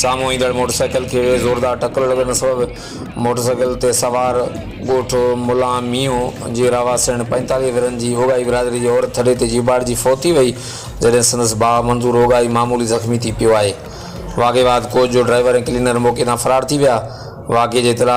साम्हूं ईंदड़ मोटरसाइकिल खे ज़ोरदार टक्कर लॻण सबबि मोटरसाइकिल ते सवार ॻोठ मुला मींहों जी रवासण 45 वरनि जी होगाई बिरादरी जी औरत ಛॾे ते चीभाटजि फोती वई जॾहिं संदसि भाउ मंज़ूर होगाई मामूली ज़ख़्मी थी पियो आहे। वाक़े बाद कोच जो ड्राइवर ऐं क्लीनर मौक़े तां फरार थी विया। वाक़े जी इतला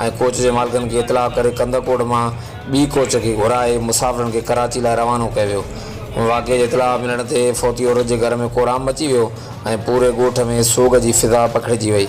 ऐं कोच जे मालिकनि खे इतला करे कंदकोट मां ॿी कोच खे घुराए मुसाफ़िरनि खे कराची लाइ रवानो कयो वियो। वाक़े जी इतला मिलण ते फोती औरत जे घर में क़हराम मची वियो ऐं पूरे ॻोठ में सोग जी फिज़ा पखिड़िजी वई।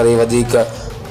करे वधीक